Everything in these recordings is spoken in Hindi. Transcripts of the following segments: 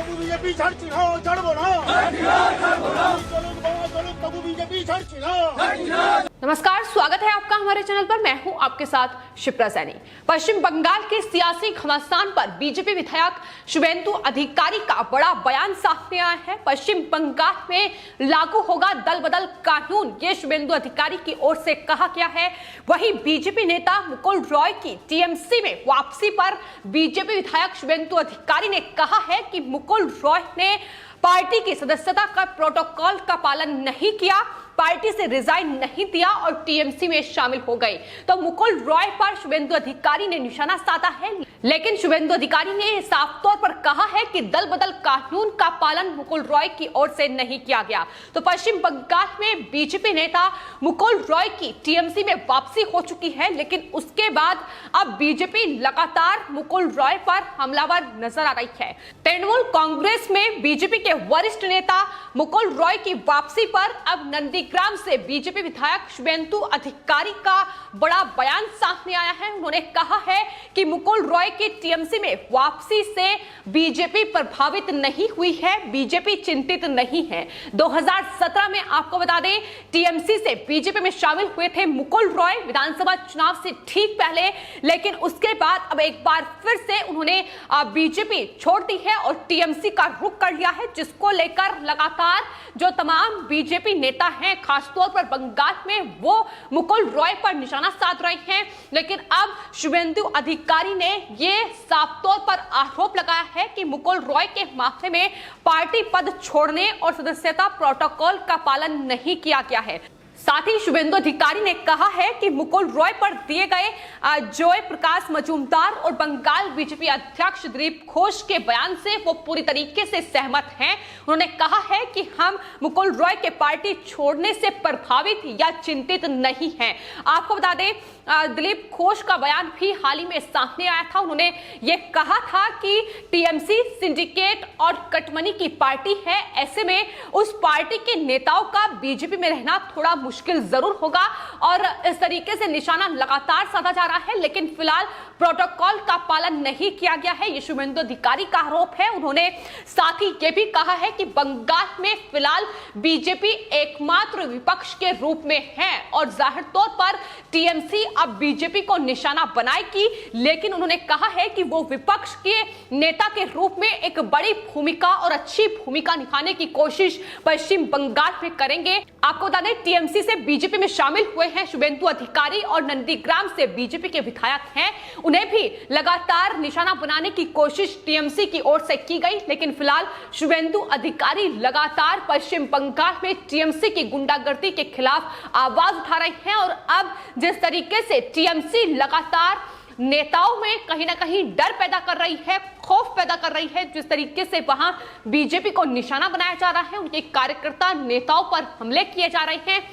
তবু বিজেপি ছাড়ছি না, ছাড়বো না। চলুন বাবা চলুন, তবু বিজেপি ছাড়ছি না। नमस्कार, स्वागत है आपका हमारे चैनल पर। मैं हूं आपके साथ शिप्रा सैनी। पश्चिम बंगाल के सियासी घमासान पर बीजेपी विधायक शुभेंदु अधिकारी का बड़ा बयान सामने आया है। पश्चिम बंगाल में लागू होगा दल बदल कानून, ये शुभेंदु अधिकारी की ओर से कहा गया है। वहीं बीजेपी नेता मुकुल रॉय की टीएमसी में वापसी पर बीजेपी विधायक शुभेंदु अधिकारी ने कहा है कि मुकुल रॉय ने पार्टी की सदस्यता का प्रोटोकॉल का पालन नहीं किया, पार्टी से रिजाइन नहीं दिया और टीएमसी में शामिल हो गए। तो मुकुल रॉय पर शुभेंदु अधिकारी ने निशाना साधा है, लेकिन शुभेंदु अधिकारी ने साफ तौर पर कहा है कि दल बदल कानून का पालन मुकुल रॉय की ओर से नहीं किया गया। तो पश्चिम बंगाल में बीजेपी नेता मुकुल रॉय की टीएमसी में वापसी हो चुकी है, लेकिन उसके बाद अब बीजेपी लगातार मुकुल रॉय पर हमलावर नजर आ रही है। तृणमूल कांग्रेस में बीजेपी के वरिष्ठ नेता मुकुल रॉय की वापसी पर अब नंदीग्राम से बीजेपी विधायक शुभेंदु अधिकारी का बड़ा बयान सामने आया है। उन्होंने कहा है कि मुकुल रॉय की टीएमसी में वापसी से बीजेपी प्रभावित नहीं हुई है, बीजेपी चिंतित नहीं है। 2017 में आपको बता दें टीएमसी से बीजेपी में शामिल हुए थे मुकुल रॉय विधानसभा चुनाव से ठीक पहले, लेकिन उसके बाद अब एक बार फिर से उन्होंने बीजेपी छोड़ दी है और टीएमसी का रुख कर लिया है, जिसको लेकर लगातार जो तमाम बीजेपी नेता हैं खासतौर पर बंगाल में वो मुकुल रॉय पर निशाना साध रहे हैं। लेकिन अब शुभेंदु अधिकारी ने ये साफ तौर पर आरोप लगाया है कि मुकुल रॉय के मामले में पार्टी पद छोड़ने और सदस्यता प्रोटोकॉल का पालन नहीं किया गया है। साथ ही शुभेंदु अधिकारी ने कहा है कि मुकुल रॉय पर दिए गए जय प्रकाश मजूमदार और बंगाल बीजेपी अध्यक्ष दिलीप घोष के बयान से वो पूरी तरीके से सहमत हैं। उन्होंने कहा है कि हम मुकुल रॉय के पार्टी छोड़ने से प्रभावित या चिंतित नहीं हैं। आपको बता दें दिलीप घोष का बयान भी हाल ही में सामने आया था। उन्होंने ये कहा था कि टीएमसी सिंडिकेट और कटमनी की पार्टी है, ऐसे में उस पार्टी के नेताओं का बीजेपी में रहना थोड़ा मुश्किल जरूर होगा और इस तरीके से निशाना लगातार साधा जा रहा है। लेकिन फिलहाल प्रोटोकॉल का पालन नहीं किया गया है, ये शुभेंदु अधिकारी का आरोप है। उन्होंने साथ ही ये भी कहा है कि बंगाल में फिलहाल बीजेपी एकमात्र विपक्ष के रूप में है और जाहिर तौर पर टीएमसी अब बीजेपी को निशाना बनाएगी, लेकिन उन्होंने कहा है कि वो विपक्ष के नेता के रूप में एक बड़ी भूमिका और अच्छी भूमिका निभाने की कोशिश पश्चिम बंगाल में करेंगे। आपको बता दें टीएमसी से बीजेपी में शामिल हुए हैं शुभेंदु अधिकारी और नंदीग्राम से बीजेपी के विधायक हैं। उन्हें भी लगातार निशाना बनाने की कोशिश टीएमसी की ओर से की गई, लेकिन फिलहाल शुभेंदु अधिकारी लगातार पश्चिम बंगाल में टीएमसी की गुंडागर्दी के खिलाफ आवाज उठा रहे हैं और अब जिस तरीके से टीएमसी लगातार नेताओं में कहीं ना कहीं डर पैदा कर रही है, खौफ पैदा कर रही है, जिस तरीके से वहां बीजेपी को निशाना बनाया जा रहा है, उनके कार्यकर्ता नेताओं पर हमले किए जा रहे हैं,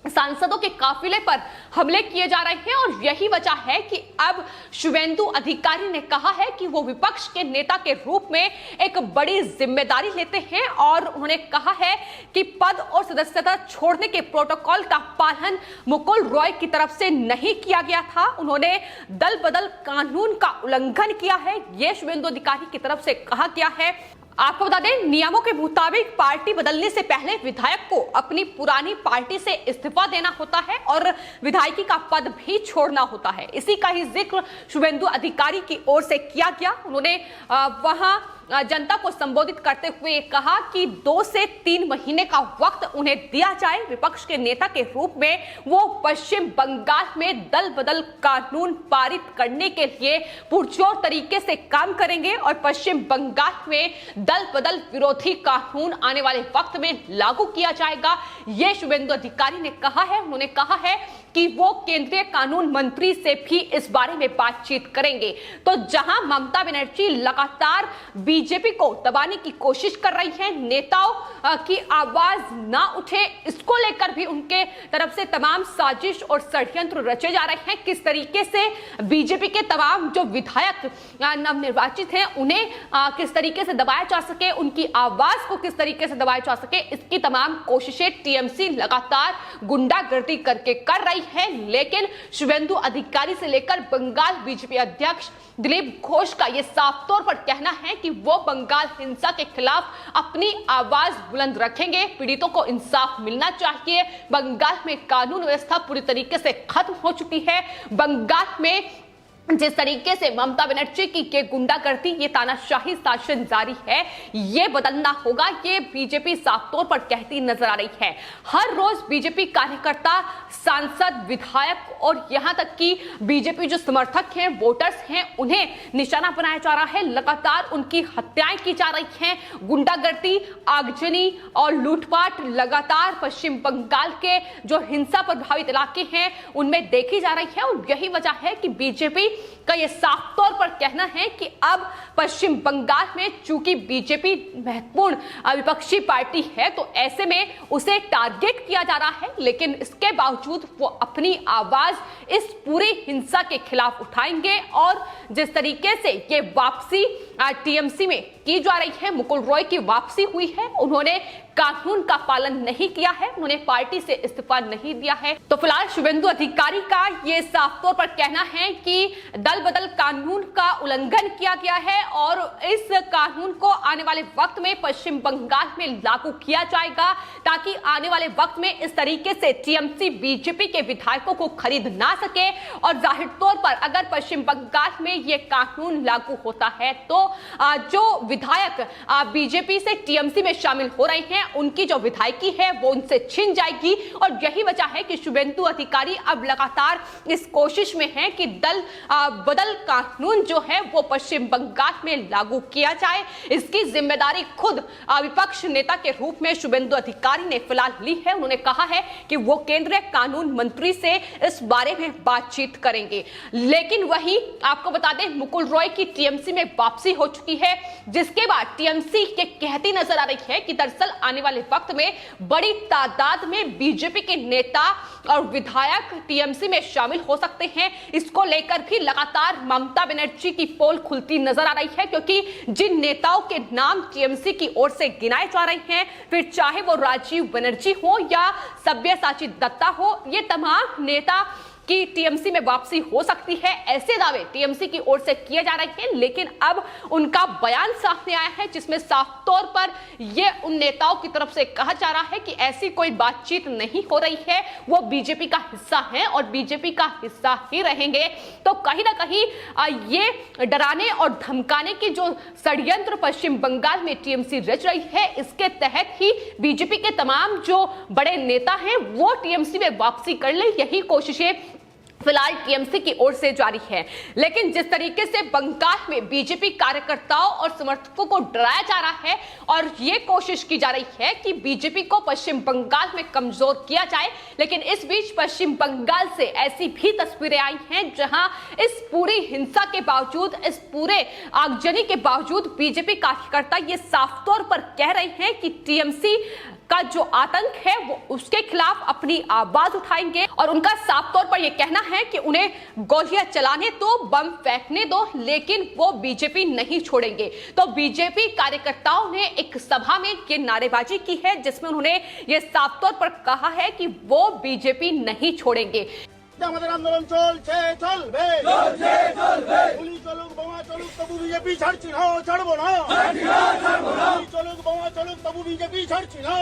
सांसदों के काफिले पर हमले किए जा रहे हैं और यही वजह है कि अब शुभेंदु अधिकारी ने कहा है कि वो विपक्ष के नेता के रूप में एक बड़ी जिम्मेदारी लेते हैं और उन्होंने कहा है कि पद और सदस्यता छोड़ने के प्रोटोकॉल का पालन मुकुल रॉय की तरफ से नहीं किया गया था। उन्होंने दल बदल कानून का उल्लंघन किया है, यह शुभेंदु अधिकारी की तरफ से कहा गया है। आपको बता दें नियमों के मुताबिक पार्टी बदलने से पहले विधायक को अपनी पुरानी पार्टी से इस्तीफा देना होता है और विधायकी का पद भी छोड़ना होता है। इसी का ही जिक्र शुभेंदु अधिकारी की ओर से किया गया। उन्होंने वहां जनता को संबोधित करते हुए कहा कि 2 से 3 महीने का वक्त उन्हें दिया जाए। विपक्ष के नेता के रूप में वो पश्चिम बंगाल में दल बदल कानून पारित करने के लिए पुरजोर तरीके से काम करेंगे और पश्चिम बंगाल में दल बदल विरोधी कानून आने वाले वक्त में लागू किया जाएगा, ये शुभेंदु अधिकारी ने कहा है। उन्होंने कहा है कि वो केंद्रीय कानून मंत्री से भी इस बारे में बातचीत करेंगे। तो जहां ममता बनर्जी लगातार बीजेपी को दबाने की कोशिश कर रही है, नेताओं की आवाज ना उठे, इसको लेकर भी उनके तरफ से तमाम साजिश और षड्यंत्र रचे जा रहे हैं। किस तरीके से बीजेपी के तमाम जो विधायक नवनिर्वाचित हैं उन्हें किस तरीके से दबाया जा सके, उनकी आवाज को किस तरीके से दबाया जा सके, इसकी तमाम कोशिशें टीएमसी लगातार गुंडागर्दी करके कर रही है, लेकिन शुभेंदु अधिकारी से लेकर बंगाल बीजेपी अध्यक्ष दिलीप घोष का यह साफ तौर पर कहना है कि वो बंगाल हिंसा के खिलाफ अपनी आवाज बुलंद रखेंगे। पीड़ितों को इंसाफ मिलना चाहिए। बंगाल में कानून व्यवस्था पूरी तरीके से खत्म हो चुकी है। बंगाल में जिस तरीके से ममता बनर्जी की गुंडागर्दी, ये तानाशाही शासन जारी है, ये बदलना होगा। ये बीजेपी साफ तौर पर कहती नजर आ रही है। हर रोज बीजेपी कार्यकर्ता, सांसद, विधायक और यहां तक कि बीजेपी जो समर्थक हैं, वोटर्स हैं, उन्हें निशाना बनाया जा रहा है। लगातार उनकी हत्याएं की जा रही हैं। गुंडागर्दी, आगजनी और लूटपाट लगातार पश्चिम बंगाल के जो हिंसा प्रभावित इलाके हैं उनमें देखी जा रही है। और यही वजह है कि बीजेपी का यह साफ तौर पर कहना है कि अब पश्चिम बंगाल में चूंकि बीजेपी महत्वपूर्ण विपक्षी पार्टी है, तो ऐसे में उसे टारगेट किया जा रहा है। लेकिन इसके बावजूद वो अपनी आवाज इस पूरी हिंसा के खिलाफ उठाएंगे। और जिस तरीके से ये वापसी टीएमसी में की जा रही है, मुकुल रॉय की वापसी हुई है, उन्होंने कानून का पालन नहीं किया है, उन्होंने पार्टी से इस्तीफा नहीं दिया है। तो फिलहाल शुभेंदु अधिकारी का यह साफ तौर पर कहना है कि दल बदल कानून का उल्लंघन किया गया है और इस कानून को आने वाले वक्त में पश्चिम बंगाल में लागू किया जाएगा, ताकि आने वाले वक्त में इस तरीके से टीएमसी बीजेपी के विधायकों को खरीद ना सके। और जाहिर तौर पर अगर पश्चिम बंगाल में यह कानून लागू होता है तो जो विधायक बीजेपी से टीएमसी में शामिल हो रहे हैं, उनकी जो विधायकी है वो उनसे छिन जाएगी। और यही वजह है कि शुभेंदु अधिकारी अब लगातार इस कोशिश में हैं कि दल बदल कानून जो है वो पश्चिम बंगाल में लागू किया जाए। इसकी जिम्मेदारी खुद विपक्ष नेता के रूप में शुभेंदु अधिकारी ने फिलहाल ली है। उन्होंने कहा है कि वो केंद्रीय कानून मंत्री से इस बारे में बातचीत करेंगे। लेकिन वही आपको बता दें, मुकुल रॉय की टीएमसी में वापसी हो चुकी है, जिसके बाद टीएमसी के कहती नजर आ रही है कि दरअसल आने वाले वक्त में बड़ी तादाद में बीजेपी के नेता और विधायक टीएमसी में शामिल हो सकते हैं। इसको लेकर भी लगातार ममता बनर्जी की पोल खुलती नजर आ रही है, क्योंकि जिन नेताओं के नाम टीएमसी की ओर से गिनाए जा रहे हैं, फिर चाहे वो राजीव बनर्जी हो या सब्यसाची दत्ता हो, ये तमाम नेता कि टीएमसी में वापसी हो सकती है, ऐसे दावे टीएमसी की ओर से किए जा रहे हैं। लेकिन अब उनका बयान सामने आया है, जिसमें साफ तौर पर यह उन नेताओं की तरफ से कहा जा रहा है कि ऐसी कोई बातचीत नहीं हो रही है, वो बीजेपी का हिस्सा हैं और बीजेपी का हिस्सा ही रहेंगे। तो कहीं ना कहीं ये डराने और धमकाने की जो षड्यंत्र पश्चिम बंगाल में टीएमसी रच रही है, इसके तहत ही बीजेपी के तमाम जो बड़े नेता हैं वो टीएमसी में वापसी कर ले, यही कोशिशें फिलहाल टीएमसी की ओर से जारी है। लेकिन जिस तरीके से बंगाल में बीजेपी कार्यकर्ताओं और समर्थकों को डराया जा रहा है और यह कोशिश की जा रही है कि बीजेपी को पश्चिम बंगाल में कमजोर किया जाए, लेकिन इस बीच पश्चिम बंगाल से ऐसी भी तस्वीरें आई हैं जहां इस पूरी हिंसा के बावजूद, इस पूरे आगजनी के बावजूद बीजेपी कार्यकर्ता ये साफ तौर पर कह रहे हैं कि टीएमसी का जो आतंक है वो उसके खिलाफ अपनी आवाज उठाएंगे। और उनका साफ तौर पर यह कहना है कि उन्हें गोलियां चलाने दो, बम फेंकने दो, लेकिन वो बीजेपी नहीं छोड़ेंगे। तो बीजेपी कार्यकर्ताओं ने एक सभा में ये नारेबाजी की है, जिसमें उन्होंने ये साफ तौर पर कहा है कि वो बीजेपी नहीं छोड़ेंगे। আমাদের আন্দোলন চলছে, চলবে, গুলি চলুক, বোমা চলুক, তবু বিজেপি ছাড়ছি না, ছাড়বো না, গুলি চলুক, বোমা চলুক, তবু বিজেপি ছাড়ছি না।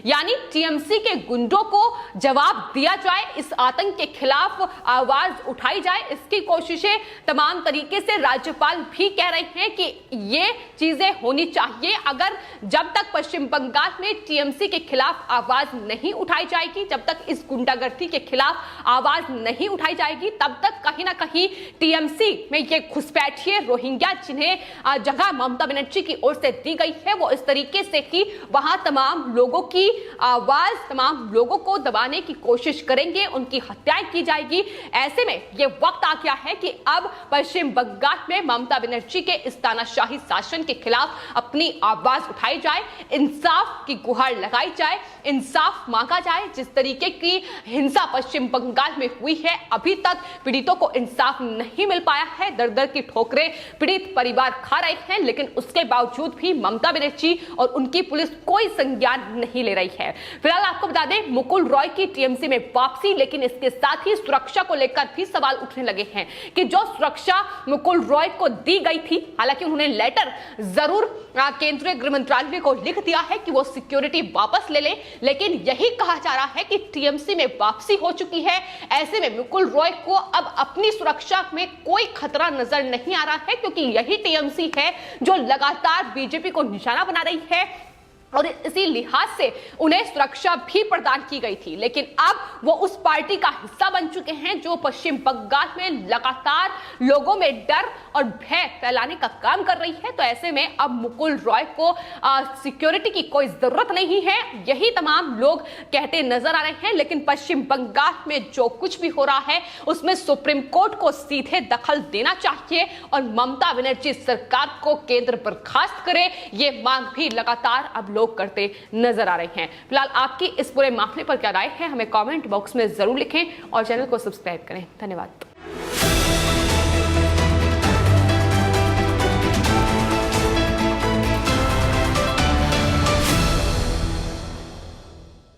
यानी टीएमसी के गुंडों को जवाब दिया जाए, इस आतंक के खिलाफ आवाज उठाई जाए, इसकी कोशिशें तमाम तरीके से राज्यपाल भी कह रहे हैं कि ये चीजें होनी चाहिए। अगर जब तक पश्चिम बंगाल में टीएमसी के खिलाफ आवाज नहीं उठाई जाएगी, जब तक इस गुंडागर्दी के खिलाफ आवाज नहीं उठाई जाएगी, तब तक कहीं ना कहीं टीएमसी में ये घुसपैठिए रोहिंग्या जिन्हें जगह ममता बनर्जी की ओर से दी गई है, वो इस तरीके से कि वहां तमाम लोगों की आवाज, तमाम लोगों को दबाने की कोशिश करेंगे, उनकी हत्याएं की जाएगी। ऐसे में ये वक्त आ गया है कि अब पश्चिम बंगाल में ममता बनर्जी के इस तानाशाही शासन के खिलाफ अपनी आवाज उठाई जाए, इंसाफ की गुहार लगाई जाए, इंसाफ मांगा जाए। जिस तरीके की हिंसा पश्चिम बंगाल में हुई है, अभी तक पीड़ितों को इंसाफ नहीं मिल पाया है, दर दर की ठोकरें पीड़ित परिवार खा रहे हैं, लेकिन उसके बावजूद भी ममता बनर्जी और उनकी पुलिस कोई संज्ञान नहीं ले रही। रही है। फिलहाल आपको बता दें, मुकुल रॉय की टीएमसी में वापसी, लेकिन इसके साथ ही सुरक्षा को लेकर भी सवाल उठने लगे हैं कि जो सुरक्षा मुकुल रॉय को दी गई थी, हालांकि उन्होंने लेटर जरूर केंद्रीय गृह मंत्रालय को लिख दिया है कि वो सिक्योरिटी वापस ले ले, लेकिन यही कहा जा रहा है कि टीएमसी में वापसी हो चुकी है। ऐसे में मुकुल रॉय को अब अपनी सुरक्षा में कोई खतरा नजर नहीं आ रहा है, क्योंकि यही टीएमसी है जो लगातार बीजेपी को निशाना बना रही है और इसी लिहाज से उन्हें सुरक्षा भी प्रदान की गई थी। लेकिन अब वो उस पार्टी का हिस्सा बन चुके हैं जो पश्चिम बंगाल में लगातार लोगों में डर और भय फैलाने का काम कर रही है। तो ऐसे में अब मुकुल रॉय को सिक्योरिटी की कोई जरूरत नहीं है, यही तमाम लोग कहते नजर आ रहे हैं। लेकिन पश्चिम बंगाल में जो कुछ भी हो रहा है उसमें सुप्रीम कोर्ट को सीधे दखल देना चाहिए और ममता बनर्जी सरकार को केंद्र बर्खास्त करे, ये मांग भी लगातार अब लोग करते नजर आ रहे हैं। फिलहाल आपकी इस पूरे मामले पर क्या राय है, हमें कमेंट बॉक्स में जरूर लिखें और चैनल को सब्सक्राइब करें। धन्यवाद।